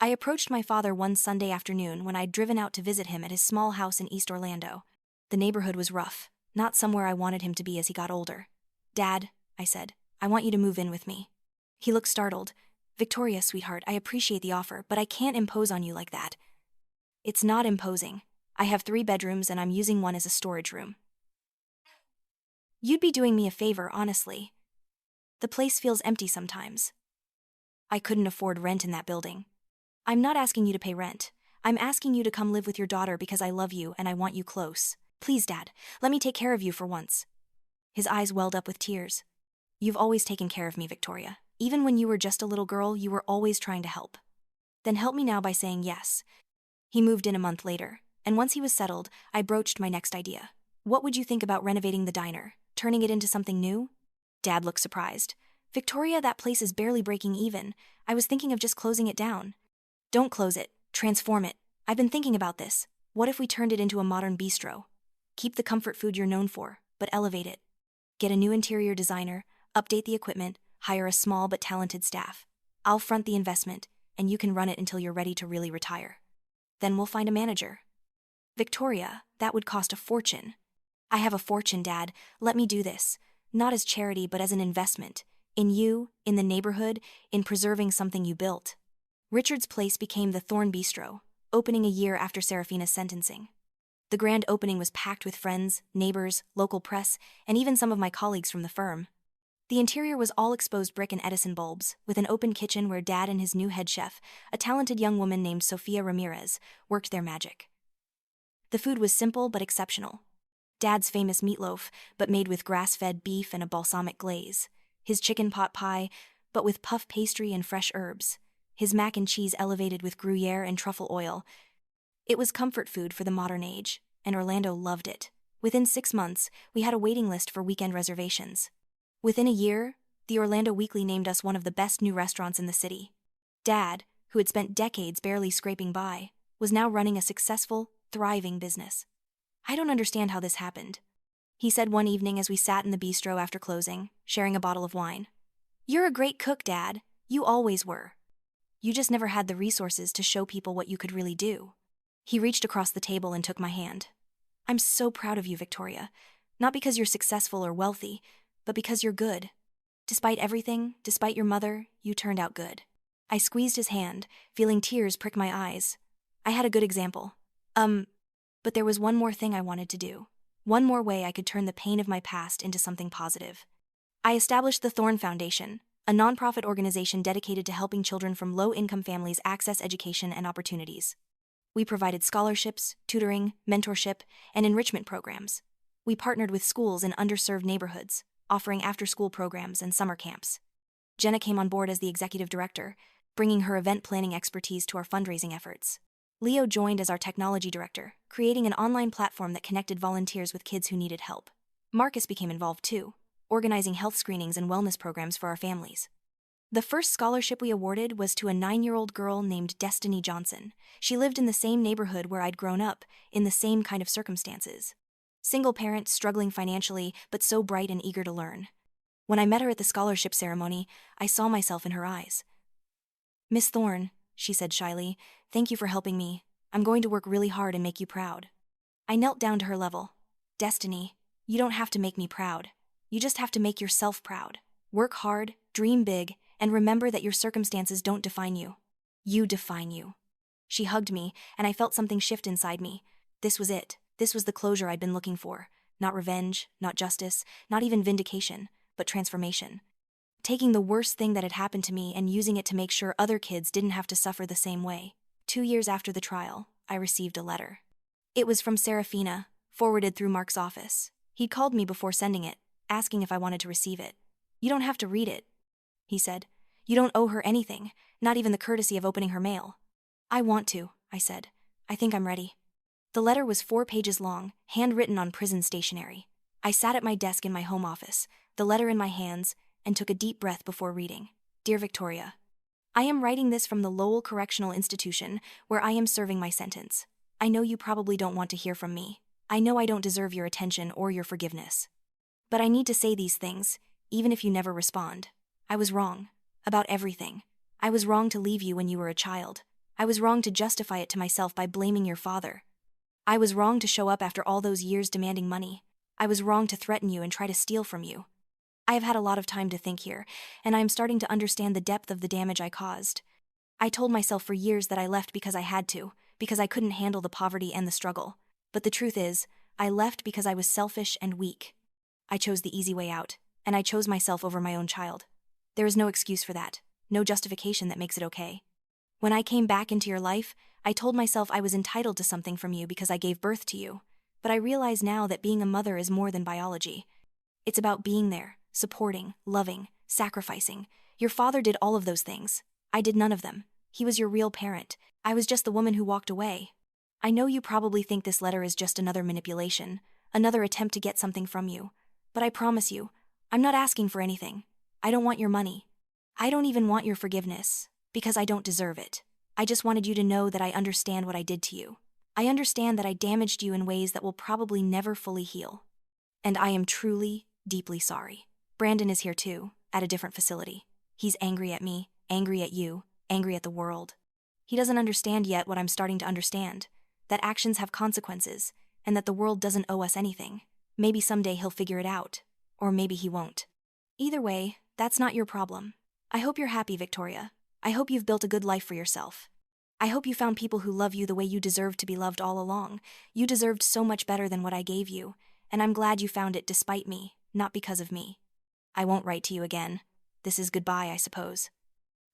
I approached my father one Sunday afternoon when I'd driven out to visit him at his small house in East Orlando. The neighborhood was rough, not somewhere I wanted him to be as he got older. "Dad," I said, "I want you to move in with me." He looked startled. "Victoria, sweetheart, I appreciate the offer, but I can't impose on you like that." "It's not imposing. I have 3 bedrooms and I'm using one as a storage room." You'd be doing me a favor, honestly. The place feels empty sometimes. I couldn't afford rent in that building. I'm not asking you to pay rent. I'm asking you to come live with your daughter because I love you and I want you close. Please, Dad, let me take care of you for once. His eyes welled up with tears. You've always taken care of me, Victoria. Even when you were just a little girl, you were always trying to help. Then help me now by saying yes. He moved in a month later, and once he was settled, I broached my next idea. What would you think about renovating the diner, turning it into something new? Dad looked surprised. Victoria, that place is barely breaking even. I was thinking of just closing it down. Don't close it, transform it. I've been thinking about this. What if we turned it into a modern bistro? Keep the comfort food you're known for, but elevate it. Get a new interior designer, update the equipment, hire a small but talented staff. I'll front the investment, and you can run it until you're ready to really retire. Then we'll find a manager. Victoria, that would cost a fortune. I have a fortune, Dad. Let me do this. Not as charity, but as an investment. In you, in the neighborhood, in preserving something you built. Richard's place became the Thorn Bistro, opening a year after Serafina's sentencing. The grand opening was packed with friends, neighbors, local press, and even some of my colleagues from the firm. The interior was all exposed brick and Edison bulbs, with an open kitchen where Dad and his new head chef, a talented young woman named Sofia Ramirez, worked their magic. The food was simple but exceptional. Dad's famous meatloaf, but made with grass-fed beef and a balsamic glaze. His chicken pot pie, but with puff pastry and fresh herbs. His mac and cheese elevated with Gruyere and truffle oil. It was comfort food for the modern age, and Orlando loved it. Within 6 months, we had a waiting list for weekend reservations. Within a year, the Orlando Weekly named us one of the best new restaurants in the city. Dad, who had spent decades barely scraping by, was now running a successful, thriving business. I don't understand how this happened, he said one evening as we sat in the bistro after closing, sharing a bottle of wine. You're a great cook, Dad. You always were. You just never had the resources to show people what you could really do. He reached across the table and took my hand. I'm so proud of you, Victoria. Not because you're successful or wealthy, but because you're good. Despite everything, despite your mother, you turned out good. I squeezed his hand, feeling tears prick my eyes. I had a good example. But there was one more thing I wanted to do. One more way I could turn the pain of my past into something positive. I established the Thorn Foundation, a nonprofit organization dedicated to helping children from low-income families access education and opportunities. We provided scholarships, tutoring, mentorship, and enrichment programs. We partnered with schools in underserved neighborhoods, offering after-school programs and summer camps. Jenna came on board as the executive director, bringing her event planning expertise to our fundraising efforts. Leo joined as our technology director, creating an online platform that connected volunteers with kids who needed help. Marcus became involved too, organizing health screenings and wellness programs for our families. The first scholarship we awarded was to a 9-year-old girl named Destiny Johnson. She lived in the same neighborhood where I'd grown up, in the same kind of circumstances. Single parent, struggling financially, but so bright and eager to learn. When I met her at the scholarship ceremony, I saw myself in her eyes. Miss Thorne, she said shyly, thank you for helping me. I'm going to work really hard and make you proud. I knelt down to her level. Destiny, you don't have to make me proud. You just have to make yourself proud. Work hard, dream big, and remember that your circumstances don't define you. You define you. She hugged me, and I felt something shift inside me. This was it. This was the closure I'd been looking for. Not revenge, not justice, not even vindication, but transformation. Taking the worst thing that had happened to me and using it to make sure other kids didn't have to suffer the same way. 2 years after the trial, I received a letter. It was from Serafina, forwarded through Mark's office. He'd called me before sending it, asking if I wanted to receive it. You don't have to read it, he said. You don't owe her anything, not even the courtesy of opening her mail. I want to, I said. I think I'm ready. The letter was 4 pages long, handwritten on prison stationery. I sat at my desk in my home office, the letter in my hands, and took a deep breath before reading. Dear Victoria, I am writing this from the Lowell Correctional Institution, where I am serving my sentence. I know you probably don't want to hear from me. I know I don't deserve your attention or your forgiveness. But I need to say these things, even if you never respond. I was wrong. About everything. I was wrong to leave you when you were a child. I was wrong to justify it to myself by blaming your father. I was wrong to show up after all those years demanding money. I was wrong to threaten you and try to steal from you. I have had a lot of time to think here, and I am starting to understand the depth of the damage I caused. I told myself for years that I left because I had to, because I couldn't handle the poverty and the struggle. But the truth is, I left because I was selfish and weak. I chose the easy way out, and I chose myself over my own child. There is no excuse for that, no justification that makes it okay. When I came back into your life, I told myself I was entitled to something from you because I gave birth to you. But I realize now that being a mother is more than biology. It's about being there, supporting, loving, sacrificing. Your father did all of those things. I did none of them. He was your real parent. I was just the woman who walked away. I know you probably think this letter is just another manipulation, another attempt to get something from you. But I promise you, I'm not asking for anything. I don't want your money. I don't even want your forgiveness, because I don't deserve it. I just wanted you to know that I understand what I did to you. I understand that I damaged you in ways that will probably never fully heal. And I am truly, deeply sorry. Brandon is here too, at a different facility. He's angry at me, angry at you, angry at the world. He doesn't understand yet what I'm starting to understand, that actions have consequences, and that the world doesn't owe us anything. Maybe someday he'll figure it out, or maybe he won't. Either way, that's not your problem. I hope you're happy, Victoria. I hope you've built a good life for yourself. I hope you found people who love you the way you deserved to be loved all along. You deserved so much better than what I gave you, and I'm glad you found it despite me, not because of me. I won't write to you again. This is goodbye, I suppose.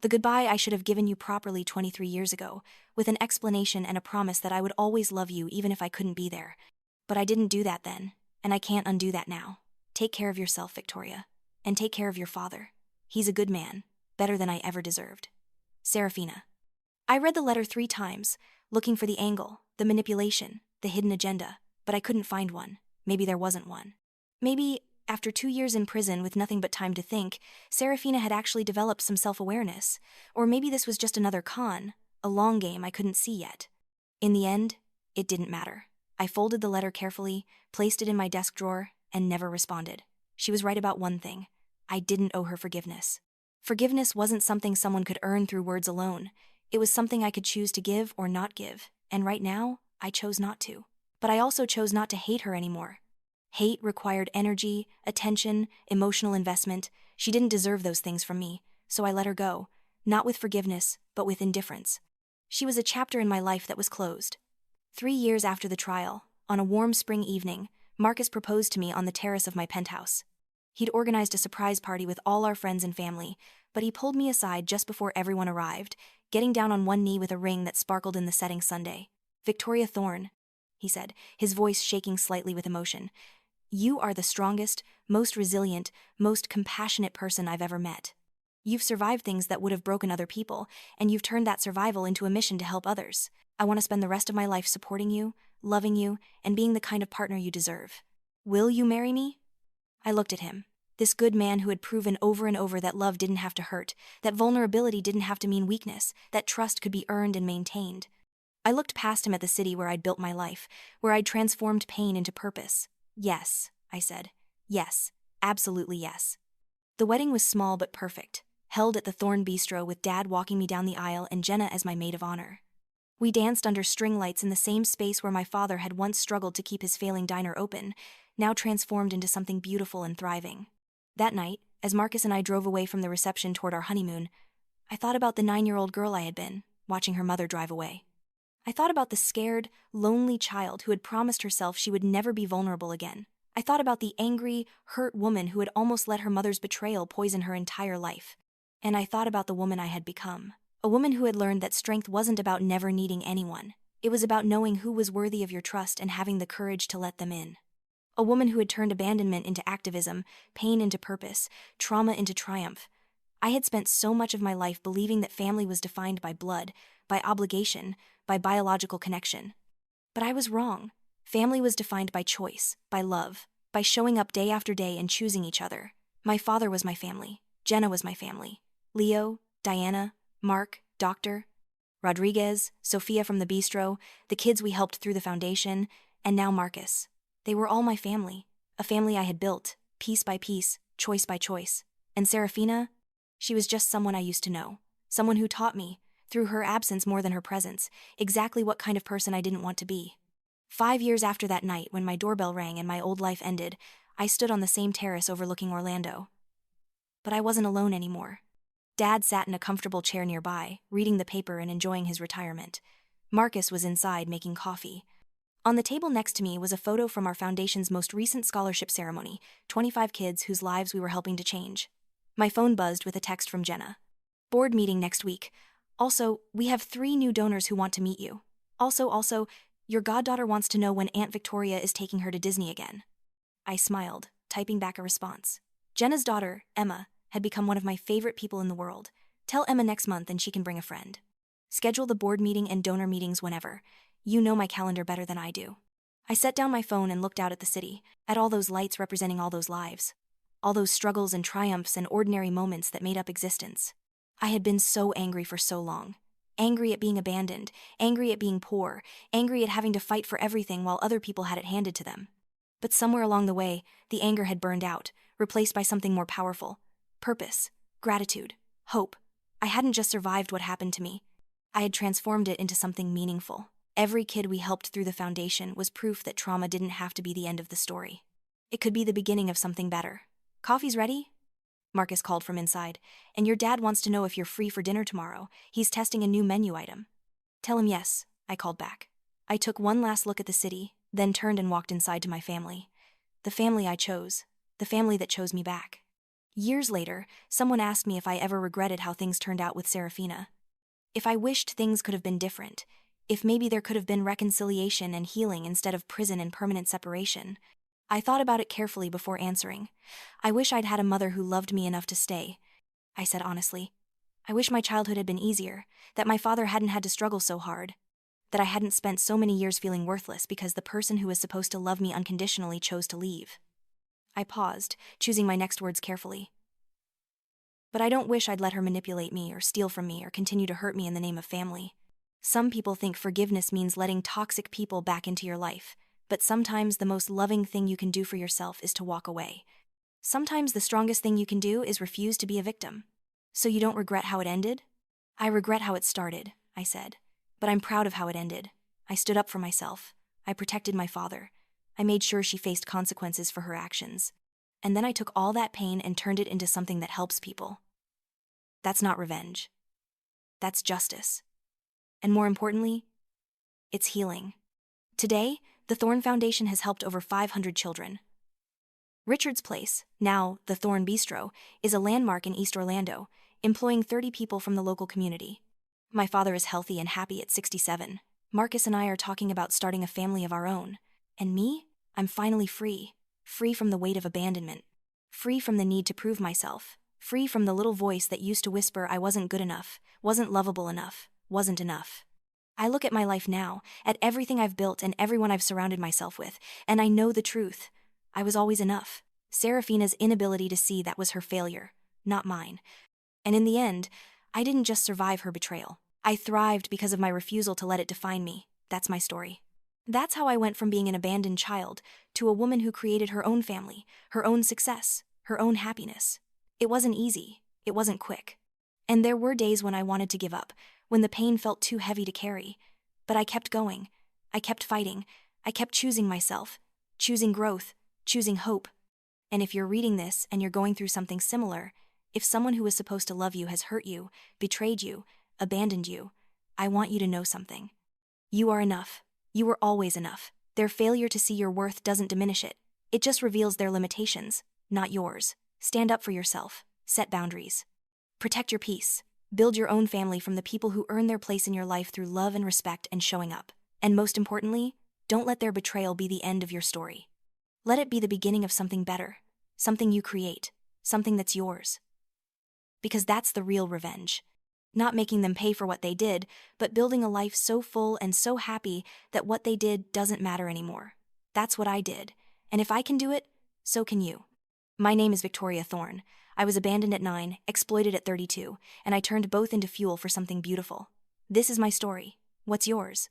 The goodbye I should have given you properly 23 years ago, with an explanation and a promise that I would always love you even if I couldn't be there. But I didn't do that then, and I can't undo that now. Take care of yourself, Victoria, and take care of your father. He's a good man, better than I ever deserved. Serafina. I read the letter 3 times, looking for the angle, the manipulation, the hidden agenda, but I couldn't find one. Maybe there wasn't one. Maybe, after 2 years in prison with nothing but time to think, Serafina had actually developed some self-awareness. Or maybe this was just another con, a long game I couldn't see yet. In the end, it didn't matter. I folded the letter carefully, placed it in my desk drawer, and never responded. She was right about one thing. I didn't owe her forgiveness. Forgiveness wasn't something someone could earn through words alone. It was something I could choose to give or not give, and right now, I chose not to. But I also chose not to hate her anymore. Hate required energy, attention, emotional investment. She didn't deserve those things from me, so I let her go, not with forgiveness, but with indifference. She was a chapter in my life that was closed. 3 years after the trial, on a warm spring evening, Marcus proposed to me on the terrace of my penthouse. He'd organized a surprise party with all our friends and family, but he pulled me aside just before everyone arrived, getting down on one knee with a ring that sparkled in the setting sunday. "Victoria Thorne," he said, his voice shaking slightly with emotion, "you are the strongest, most resilient, most compassionate person I've ever met. You've survived things that would have broken other people, and you've turned that survival into a mission to help others. I want to spend the rest of my life supporting you, loving you, and being the kind of partner you deserve. Will you marry me?" I looked at him. This good man who had proven over and over that love didn't have to hurt, that vulnerability didn't have to mean weakness, that trust could be earned and maintained. I looked past him at the city where I'd built my life, where I'd transformed pain into purpose. "Yes," I said. "Yes, absolutely yes." The wedding was small but perfect, held at the Thorn Bistro with Dad walking me down the aisle and Jenna as my maid of honor. We danced under string lights in the same space where my father had once struggled to keep his failing diner open, now transformed into something beautiful and thriving. That night, as Marcus and I drove away from the reception toward our honeymoon, I thought about the 9-year-old girl I had been, watching her mother drive away. I thought about the scared, lonely child who had promised herself she would never be vulnerable again. I thought about the angry, hurt woman who had almost let her mother's betrayal poison her entire life. And I thought about the woman I had become. A woman who had learned that strength wasn't about never needing anyone. It was about knowing who was worthy of your trust and having the courage to let them in. A woman who had turned abandonment into activism, pain into purpose, trauma into triumph. I had spent so much of my life believing that family was defined by blood, by obligation, by biological connection. But I was wrong. Family was defined by choice, by love, by showing up day after day and choosing each other. My father was my family. Jenna was my family. Leo, Diana, Mark, Doctor, Rodriguez, Sophia from the bistro, the kids we helped through the foundation, and now Marcus. They were all my family, a family I had built, piece by piece, choice by choice. And Serafina? She was just someone I used to know, someone who taught me, through her absence more than her presence, exactly what kind of person I didn't want to be. 5 years after that night, when my doorbell rang and my old life ended, I stood on the same terrace overlooking Orlando. But I wasn't alone anymore. Dad sat in a comfortable chair nearby, reading the paper and enjoying his retirement. Marcus was inside making coffee. On the table next to me was a photo from our foundation's most recent scholarship ceremony, 25 kids whose lives we were helping to change. My phone buzzed with a text from Jenna. Board meeting next week. Also, we have 3 new donors who want to meet you. Also, your goddaughter wants to know when Aunt Victoria is taking her to Disney again. I smiled, typing back a response. Jenna's daughter, Emma, had become one of my favorite people in the world. Tell Emma next month and she can bring a friend. Schedule the board meeting and donor meetings whenever. You know my calendar better than I do. I set down my phone and looked out at the city, at all those lights representing all those lives. All those struggles and triumphs and ordinary moments that made up existence. I had been so angry for so long. Angry at being abandoned, angry at being poor, angry at having to fight for everything while other people had it handed to them. But somewhere along the way, the anger had burned out, replaced by something more powerful. Purpose, gratitude, hope. I hadn't just survived what happened to me. I had transformed it into something meaningful. Every kid we helped through the foundation was proof that trauma didn't have to be the end of the story. It could be the beginning of something better. Coffee's ready? Marcus called from inside. And your dad wants to know if you're free for dinner tomorrow. He's testing a new menu item. Tell him yes, I called back. I took one last look at the city, then turned and walked inside to my family. The family I chose. The family that chose me back. Years later, someone asked me if I ever regretted how things turned out with Serafina. If I wished things could have been different. If maybe there could have been reconciliation and healing instead of prison and permanent separation. I thought about it carefully before answering. I wish I'd had a mother who loved me enough to stay. I said honestly. I wish my childhood had been easier, that my father hadn't had to struggle so hard, that I hadn't spent so many years feeling worthless because the person who was supposed to love me unconditionally chose to leave. I paused, choosing my next words carefully. But I don't wish I'd let her manipulate me or steal from me or continue to hurt me in the name of family. Some people think forgiveness means letting toxic people back into your life, but sometimes the most loving thing you can do for yourself is to walk away. Sometimes the strongest thing you can do is refuse to be a victim. So you don't regret how it ended? I regret how it started, I said. But I'm proud of how it ended. I stood up for myself. I protected my father. I made sure she faced consequences for her actions. And then I took all that pain and turned it into something that helps people. That's not revenge. That's justice. And more importantly, it's healing. Today, the Thorn Foundation has helped over 500 children. Richard's Place, now the Thorn Bistro, is a landmark in East Orlando, employing 30 people from the local community. My father is healthy and happy at 67. Marcus and I are talking about starting a family of our own. And me? I'm finally free. Free from the weight of abandonment. Free from the need to prove myself. Free from the little voice that used to whisper I wasn't good enough, wasn't lovable enough, wasn't enough. I look at my life now, at everything I've built and everyone I've surrounded myself with, and I know the truth. I was always enough. Serafina's inability to see that was her failure, not mine. And in the end, I didn't just survive her betrayal. I thrived because of my refusal to let it define me. That's my story. That's how I went from being an abandoned child to a woman who created her own family, her own success, her own happiness. It wasn't easy. It wasn't quick. And there were days when I wanted to give up, when the pain felt too heavy to carry. But I kept going. I kept fighting. I kept choosing myself, choosing growth, choosing hope. And if you're reading this and you're going through something similar, if someone who was supposed to love you has hurt you, betrayed you, abandoned you, I want you to know something. You are enough. You were always enough. Their failure to see your worth doesn't diminish it. It just reveals their limitations, not yours. Stand up for yourself. Set boundaries. Protect your peace. Build your own family from the people who earn their place in your life through love and respect and showing up. And most importantly, don't let their betrayal be the end of your story. Let it be the beginning of something better, something you create, something that's yours. Because that's the real revenge. Not making them pay for what they did, but building a life so full and so happy that what they did doesn't matter anymore. That's what I did. And if I can do it, so can you. My name is Victoria Thorn. I was abandoned at 9, exploited at 32, and I turned both into fuel for something beautiful. This is my story. What's yours?